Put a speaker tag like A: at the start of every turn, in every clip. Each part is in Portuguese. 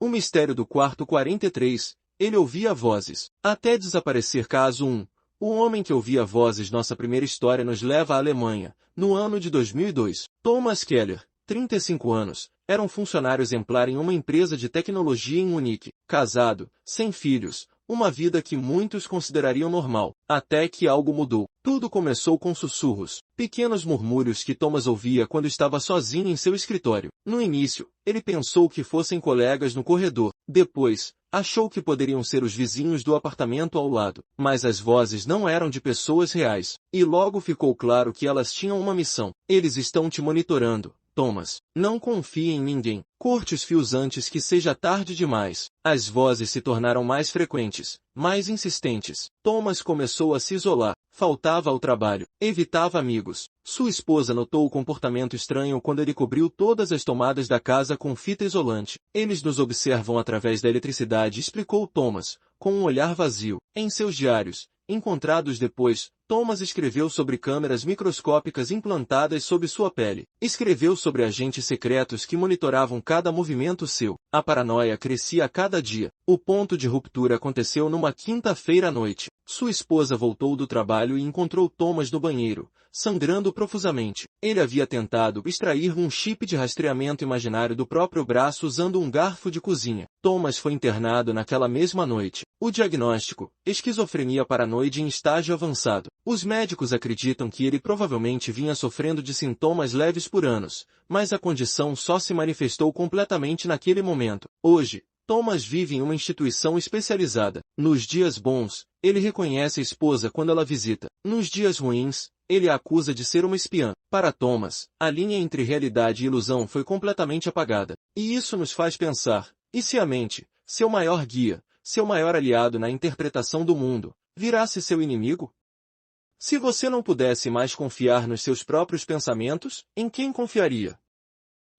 A: O mistério do quarto 43, ele ouvia vozes, até desaparecer. Caso 1. O homem que ouvia vozes. Nossa primeira história nos leva à Alemanha, no ano de 2002. Thomas Keller, 35 anos, era um funcionário exemplar em uma empresa de tecnologia em Munique, casado, sem filhos, uma vida que muitos considerariam normal, até que algo mudou. Tudo começou com sussurros, pequenos murmúrios que Thomas ouvia quando estava sozinho em seu escritório. No início, ele pensou que fossem colegas no corredor. Depois, achou que poderiam ser os vizinhos do apartamento ao lado. Mas as vozes não eram de pessoas reais. E logo ficou claro que elas tinham uma missão. Eles estão te monitorando, Thomas. Não confie em ninguém. Corte os fios antes que seja tarde demais. As vozes se tornaram mais frequentes, mais insistentes. Thomas começou a se isolar. Faltava ao trabalho. Evitava amigos. Sua esposa notou o comportamento estranho quando ele cobriu todas as tomadas da casa com fita isolante. Eles nos observam através da eletricidade, explicou Thomas, com um olhar vazio. Em seus diários, encontrados depois, Thomas escreveu sobre câmeras microscópicas implantadas sob sua pele. Escreveu sobre agentes secretos que monitoravam cada movimento seu. A paranoia crescia a cada dia. O ponto de ruptura aconteceu numa quinta-feira à noite. Sua esposa voltou do trabalho e encontrou Thomas no banheiro, sangrando profusamente. Ele havia tentado extrair um chip de rastreamento imaginário do próprio braço usando um garfo de cozinha. Thomas foi internado naquela mesma noite. O diagnóstico: esquizofrenia paranoide em estágio avançado. Os médicos acreditam que ele provavelmente vinha sofrendo de sintomas leves por anos, mas a condição só se manifestou completamente naquele momento. Hoje, Thomas vive em uma instituição especializada. Nos dias bons, ele reconhece a esposa quando ela visita. Nos dias ruins, ele a acusa de ser uma espiã. Para Thomas, a linha entre realidade e ilusão foi completamente apagada. E isso nos faz pensar: e se a mente, seu maior guia, seu maior aliado na interpretação do mundo, virasse seu inimigo? Se você não pudesse mais confiar nos seus próprios pensamentos, em quem confiaria?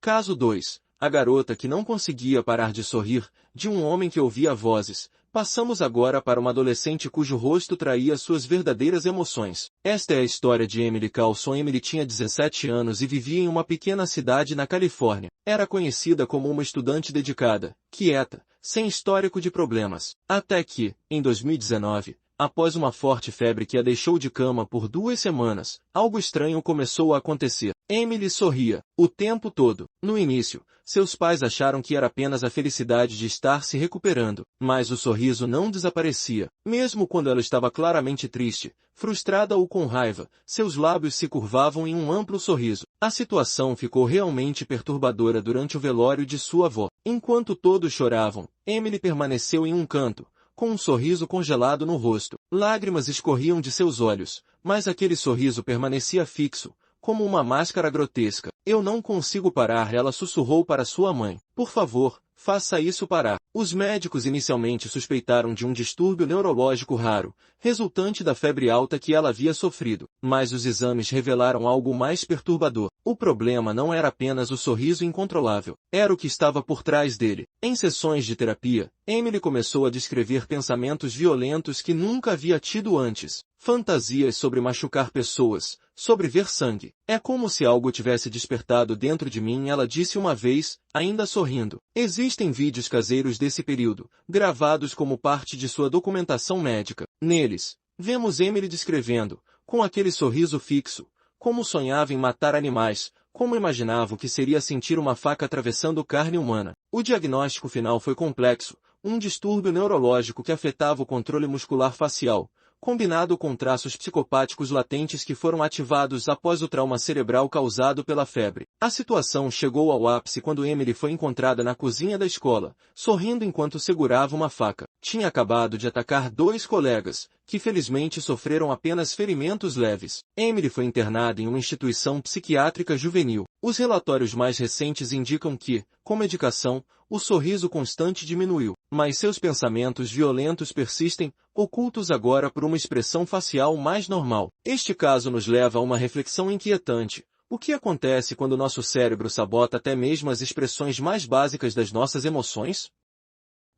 A: Caso 2. A garota que não conseguia parar de sorrir, de um homem que ouvia vozes. Passamos agora para uma adolescente cujo rosto traía suas verdadeiras emoções. Esta é a história de Emily Carlson. Emily tinha 17 anos e vivia em uma pequena cidade na Califórnia. Era conhecida como uma estudante dedicada, quieta, sem histórico de problemas. Até que, em 2019, após uma forte febre que a deixou de cama por 2 semanas, algo estranho começou a acontecer. Emily sorria o tempo todo. No início, seus pais acharam que era apenas a felicidade de estar se recuperando, mas o sorriso não desaparecia. Mesmo quando ela estava claramente triste, frustrada ou com raiva, seus lábios se curvavam em um amplo sorriso. A situação ficou realmente perturbadora durante o velório de sua avó. Enquanto todos choravam, Emily permaneceu em um canto, com um sorriso congelado no rosto. Lágrimas escorriam de seus olhos, mas aquele sorriso permanecia fixo, como uma máscara grotesca. Eu não consigo parar, ela sussurrou para sua mãe. Por favor, faça isso parar. Os médicos inicialmente suspeitaram de um distúrbio neurológico raro, resultante da febre alta que ela havia sofrido. Mas os exames revelaram algo mais perturbador. O problema não era apenas o sorriso incontrolável, era o que estava por trás dele. Em sessões de terapia, Emily começou a descrever pensamentos violentos que nunca havia tido antes. Fantasias sobre machucar pessoas, sobre ver sangue. É como se algo tivesse despertado dentro de mim, ela disse uma vez, ainda sorrindo. Existem vídeos caseiros desse período, gravados como parte de sua documentação médica. Neles, vemos Emily descrevendo, com aquele sorriso fixo, como sonhava em matar animais, como imaginava o que seria sentir uma faca atravessando carne humana. O diagnóstico final foi complexo, um distúrbio neurológico que afetava o controle muscular facial, combinado com traços psicopáticos latentes que foram ativados após o trauma cerebral causado pela febre. A situação chegou ao ápice quando Emily foi encontrada na cozinha da escola, sorrindo enquanto segurava uma faca. Tinha acabado de atacar 2 colegas, que felizmente sofreram apenas ferimentos leves. Emily foi internada em uma instituição psiquiátrica juvenil. Os relatórios mais recentes indicam que, com medicação, o sorriso constante diminuiu, mas seus pensamentos violentos persistem, ocultos agora por uma expressão facial mais normal. Este caso nos leva a uma reflexão inquietante. O que acontece quando nosso cérebro sabota até mesmo as expressões mais básicas das nossas emoções?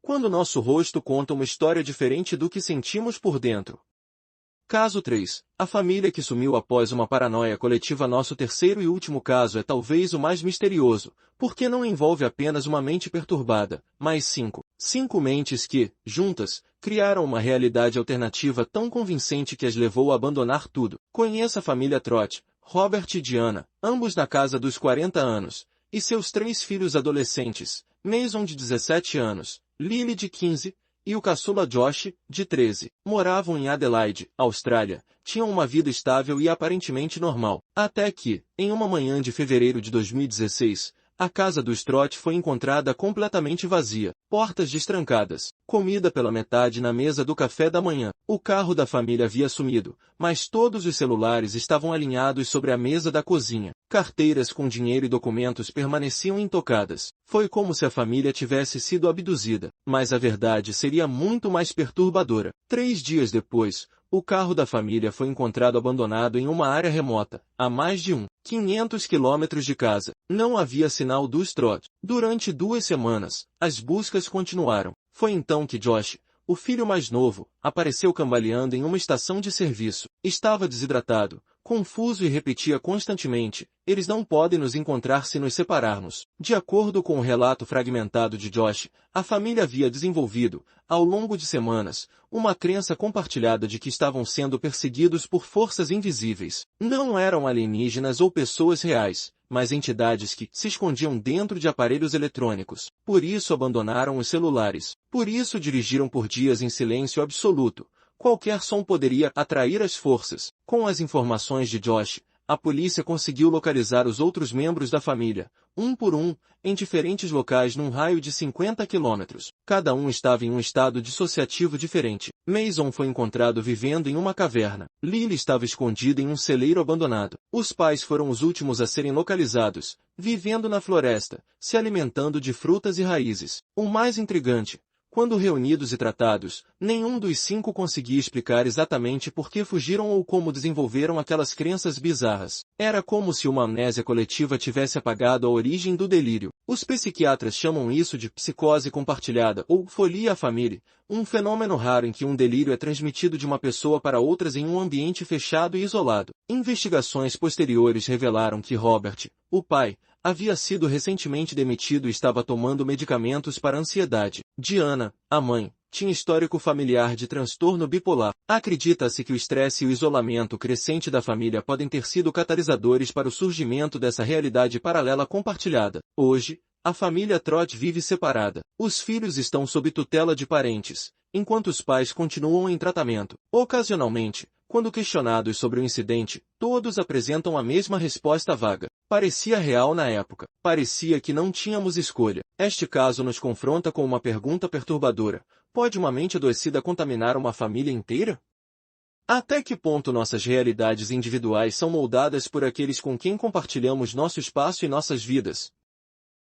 A: Quando nosso rosto conta uma história diferente do que sentimos por dentro. Caso 3. A família que sumiu após uma paranoia coletiva. Nosso terceiro e último caso é talvez o mais misterioso, porque não envolve apenas uma mente perturbada, mas cinco mentes que, juntas, criaram uma realidade alternativa tão convincente que as levou a abandonar tudo. Conheça a família Trott, Robert e Diana, ambos na casa dos 40 anos, e seus 3 filhos adolescentes, Mason de 17 anos, Lily de 15, e o caçula Josh, de 13, moravam em Adelaide, Austrália, tinham uma vida estável e aparentemente normal. Até que, em uma manhã de fevereiro de 2016, a casa dos Trott foi encontrada completamente vazia, portas destrancadas, comida pela metade na mesa do café da manhã. O carro da família havia sumido, mas todos os celulares estavam alinhados sobre a mesa da cozinha. Carteiras com dinheiro e documentos permaneciam intocadas. Foi como se a família tivesse sido abduzida, mas a verdade seria muito mais perturbadora. 3 dias depois, o carro da família foi encontrado abandonado em uma área remota, a mais de 500 quilômetros de casa. Não havia sinal dos Trott. Durante 2 semanas, as buscas continuaram. Foi então que Josh, o filho mais novo, apareceu cambaleando em uma estação de serviço. Estava desidratado, confuso e repetia constantemente: "Eles não podem nos encontrar se nos separarmos." De acordo com o relato fragmentado de Josh, a família havia desenvolvido, ao longo de semanas, uma crença compartilhada de que estavam sendo perseguidos por forças invisíveis. Não eram alienígenas ou pessoas reais, mas entidades que se escondiam dentro de aparelhos eletrônicos. Por isso abandonaram os celulares. Por isso dirigiram por dias em silêncio absoluto. Qualquer som poderia atrair as forças. Com as informações de Josh, a polícia conseguiu localizar os outros membros da família, um por um, em diferentes locais num raio de 50 quilômetros. Cada um estava em um estado dissociativo diferente. Mason foi encontrado vivendo em uma caverna. Lily estava escondida em um celeiro abandonado. Os pais foram os últimos a serem localizados, vivendo na floresta, se alimentando de frutas e raízes. O mais intrigante: quando reunidos e tratados, nenhum dos 5 conseguia explicar exatamente por que fugiram ou como desenvolveram aquelas crenças bizarras. Era como se uma amnésia coletiva tivesse apagado a origem do delírio. Os psiquiatras chamam isso de psicose compartilhada ou folia à família, um fenômeno raro em que um delírio é transmitido de uma pessoa para outras em um ambiente fechado e isolado. Investigações posteriores revelaram que Robert, o pai, havia sido recentemente demitido e estava tomando medicamentos para ansiedade. Diana, a mãe, tinha histórico familiar de transtorno bipolar. Acredita-se que o estresse e o isolamento crescente da família podem ter sido catalisadores para o surgimento dessa realidade paralela compartilhada. Hoje, a família Trott vive separada. Os filhos estão sob tutela de parentes, enquanto os pais continuam em tratamento. Ocasionalmente, quando questionados sobre o incidente, todos apresentam a mesma resposta vaga. Parecia real na época. Parecia que não tínhamos escolha. Este caso nos confronta com uma pergunta perturbadora: pode uma mente adoecida contaminar uma família inteira? Até que ponto nossas realidades individuais são moldadas por aqueles com quem compartilhamos nosso espaço e nossas vidas?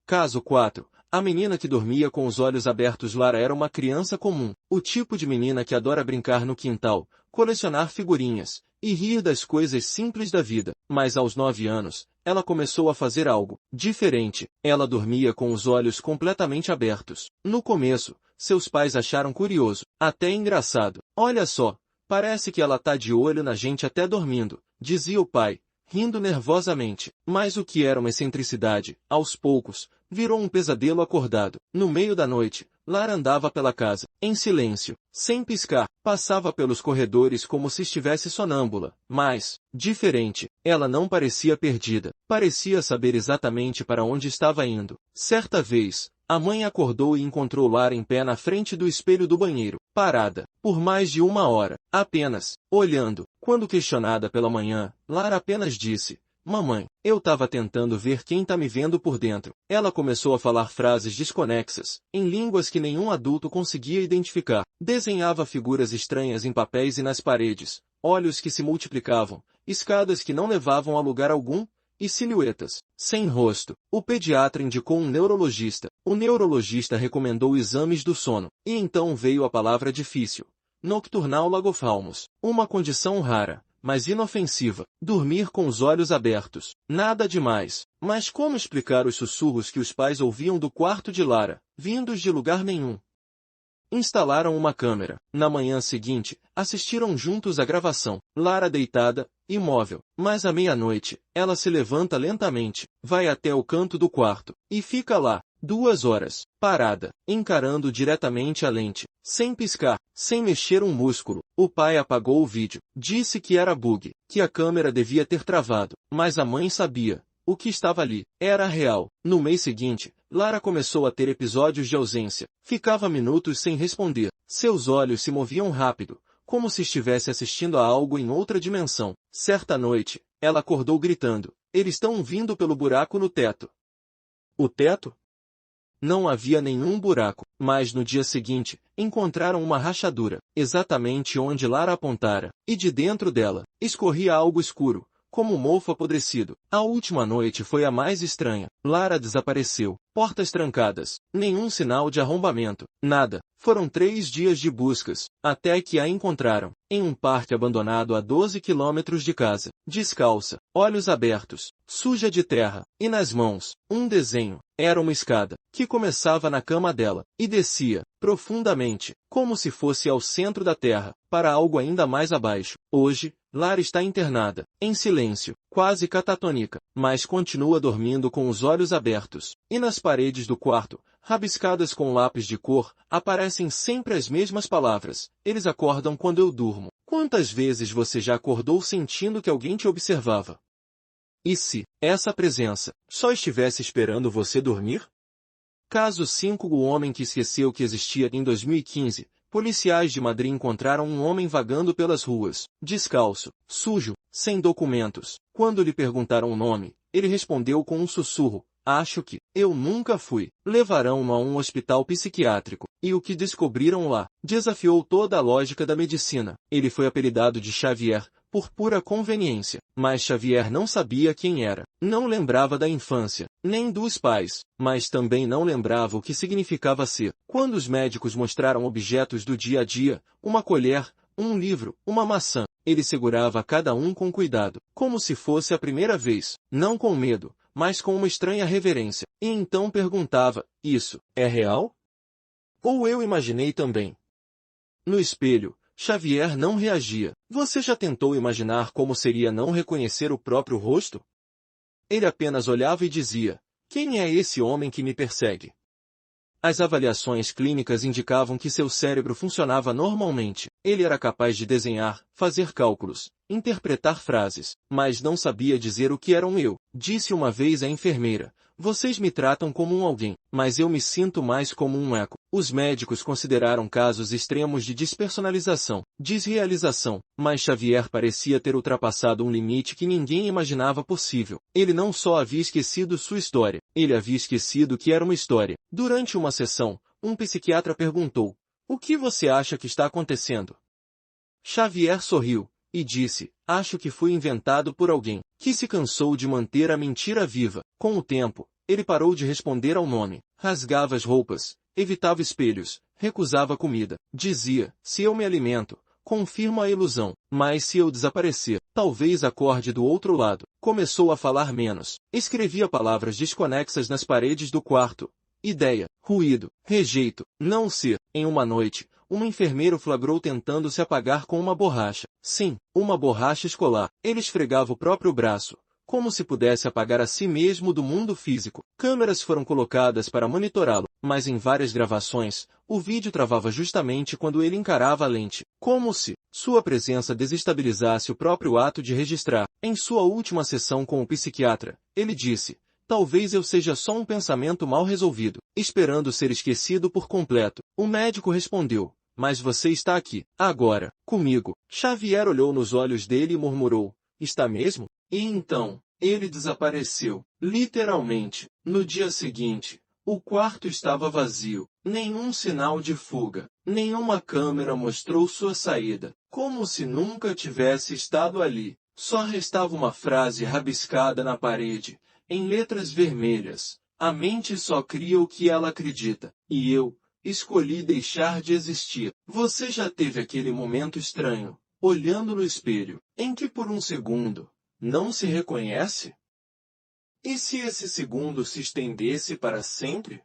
A: Caso 4. A menina que dormia com os olhos abertos. Lara era uma criança comum, o tipo de menina que adora brincar no quintal, colecionar figurinhas e rir das coisas simples da vida. Mas aos 9 anos, ela começou a fazer algo diferente. Ela dormia com os olhos completamente abertos. No começo, seus pais acharam curioso, até engraçado. "Olha só, parece que ela tá de olho na gente até dormindo", dizia o pai, rindo nervosamente. Mas o que era uma excentricidade, aos poucos, virou um pesadelo acordado. No meio da noite, Lara andava pela casa, em silêncio, sem piscar. Passava pelos corredores como se estivesse sonâmbula, mas, diferente, ela não parecia perdida. Parecia saber exatamente para onde estava indo. Certa vez, a mãe acordou e encontrou Lara em pé na frente do espelho do banheiro, parada, por mais de 1 hora, apenas, olhando. Quando questionada pela manhã, Lara apenas disse: "Mamãe, eu tava tentando ver quem tá me vendo por dentro." Ela começou a falar frases desconexas, em línguas que nenhum adulto conseguia identificar. Desenhava figuras estranhas em papéis e nas paredes, olhos que se multiplicavam, escadas que não levavam a lugar algum, e silhuetas sem rosto. O pediatra indicou um neurologista. O neurologista recomendou exames do sono. E então veio a palavra difícil: nocturnal lagophalmos. Uma condição rara, mas inofensiva. Dormir com os olhos abertos. Nada demais. Mas como explicar os sussurros que os pais ouviam do quarto de Lara, vindos de lugar nenhum? Instalaram uma câmera. Na manhã seguinte, assistiram juntos à gravação. Lara deitada, imóvel. Mas à meia-noite, ela se levanta lentamente, vai até o canto do quarto, e fica lá, 2 horas, parada, encarando diretamente a lente, sem piscar, sem mexer um músculo. O pai apagou o vídeo. Disse que era bug, que a câmera devia ter travado, mas a mãe sabia. O que estava ali era real. No mês seguinte, Lara começou a ter episódios de ausência. Ficava minutos sem responder. Seus olhos se moviam rápido, como se estivesse assistindo a algo em outra dimensão. Certa noite, ela acordou gritando: "Eles estão vindo pelo buraco no teto." O teto? Não havia nenhum buraco, mas no dia seguinte, encontraram uma rachadura, exatamente onde Lara apontara, e de dentro dela, escorria algo escuro, como um mofo apodrecido. A última noite foi a mais estranha. Lara desapareceu. Portas trancadas. Nenhum sinal de arrombamento. Nada. Foram 3 dias de buscas, até que a encontraram, em um parque abandonado a 12 quilômetros de casa, descalça, olhos abertos, suja de terra, e nas mãos, um desenho. Era uma escada, que começava na cama dela, e descia, profundamente, como se fosse ao centro da terra, para algo ainda mais abaixo. Hoje, Lara está internada, em silêncio, quase catatônica, mas continua dormindo com os olhos abertos. E nas paredes do quarto, rabiscadas com lápis de cor, aparecem sempre as mesmas palavras: "Eles acordam quando eu durmo." Quantas vezes você já acordou sentindo que alguém te observava? E se essa presença só estivesse esperando você dormir? Caso 5. O homem que esqueceu que existia. Em 2015, policiais de Madrid encontraram um homem vagando pelas ruas, descalço, sujo, sem documentos. Quando lhe perguntaram o nome, ele respondeu com um sussurro: "Acho que eu nunca fui." Levarão-no a um hospital psiquiátrico. E o que descobriram lá desafiou toda a lógica da medicina. Ele foi apelidado de Xavier, por pura conveniência. Mas Xavier não sabia quem era. Não lembrava da infância, nem dos pais, mas também não lembrava o que significava ser. Quando os médicos mostraram objetos do dia a dia, uma colher, um livro, uma maçã, ele segurava cada um com cuidado, como se fosse a primeira vez, não com medo, mas com uma estranha reverência. E então perguntava: "Isso é real? Ou eu imaginei também?" No espelho, Xavier não reagia. Você já tentou imaginar como seria não reconhecer o próprio rosto? Ele apenas olhava e dizia: "Quem é esse homem que me persegue?" As avaliações clínicas indicavam que seu cérebro funcionava normalmente. Ele era capaz de desenhar, fazer cálculos, interpretar frases, mas não sabia dizer o que era um eu. Disse uma vez a enfermeira: "Vocês me tratam como um alguém, mas eu me sinto mais como um eco." Os médicos consideraram casos extremos de despersonalização, desrealização, mas Xavier parecia ter ultrapassado um limite que ninguém imaginava possível. Ele não só havia esquecido sua história, ele havia esquecido que era uma história. Durante uma sessão, um psiquiatra perguntou: "O que você acha que está acontecendo?" Xavier sorriu e disse: "Acho que fui inventado por alguém que se cansou de manter a mentira viva." Com o tempo, ele parou de responder ao nome, rasgava as roupas, evitava espelhos, recusava comida. Dizia: "Se eu me alimento, confirmo a ilusão, mas se eu desaparecer, talvez acorde do outro lado." Começou a falar menos. Escrevia palavras desconexas nas paredes do quarto. Ideia, ruído, rejeito, não ser. Em uma noite, uma enfermeira o flagrou tentando se apagar com uma borracha. Sim, uma borracha escolar. Ele esfregava o próprio braço, como se pudesse apagar a si mesmo do mundo físico. Câmeras foram colocadas para monitorá-lo, mas em várias gravações, o vídeo travava justamente quando ele encarava a lente, como se sua presença desestabilizasse o próprio ato de registrar. Em sua última sessão com o psiquiatra, ele disse: "Talvez eu seja só um pensamento mal resolvido, esperando ser esquecido por completo." O médico respondeu: "Mas você está aqui, agora, comigo." Xavier olhou nos olhos dele e murmurou: "Está mesmo?" E então, ele desapareceu, literalmente. No dia seguinte, o quarto estava vazio. Nenhum sinal de fuga. Nenhuma câmera mostrou sua saída. Como se nunca tivesse estado ali. Só restava uma frase rabiscada na parede, em letras vermelhas: "A mente só cria o que ela acredita. E eu escolhi deixar de existir." Você já teve aquele momento estranho, olhando no espelho, em que por um segundo não se reconhece? E se esse segundo se estendesse para sempre?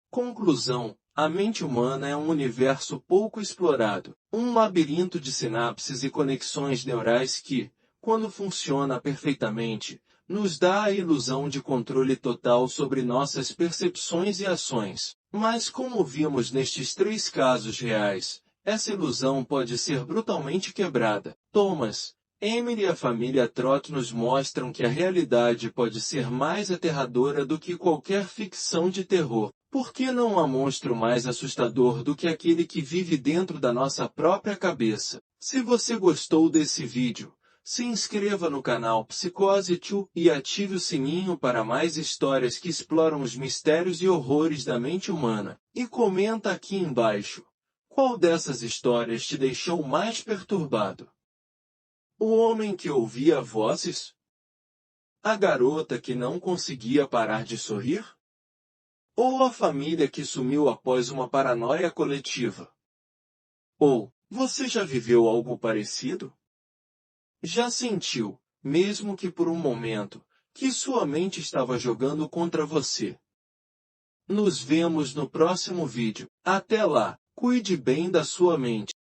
A: Conclusão: A mente humana é um universo pouco explorado, um labirinto de sinapses e conexões neurais que, quando funciona perfeitamente, nos dá a ilusão de controle total sobre nossas percepções e ações. Mas como vimos nestes 3 casos reais, essa ilusão pode ser brutalmente quebrada. Thomas, Emily e a família Trott nos mostram que a realidade pode ser mais aterradora do que qualquer ficção de terror. Por que não há monstro mais assustador do que aquele que vive dentro da nossa própria cabeça? Se você gostou desse vídeo, se inscreva no canal Psicose 2 e ative o sininho para mais histórias que exploram os mistérios e horrores da mente humana. E comenta aqui embaixo. Qual dessas histórias te deixou mais perturbado? O homem que ouvia vozes? A garota que não conseguia parar de sorrir? Ou a família que sumiu após uma paranoia coletiva? Ou, você já viveu algo parecido? Já sentiu, mesmo que por um momento, que sua mente estava jogando contra você? Nos vemos no próximo vídeo. Até lá, cuide bem da sua mente.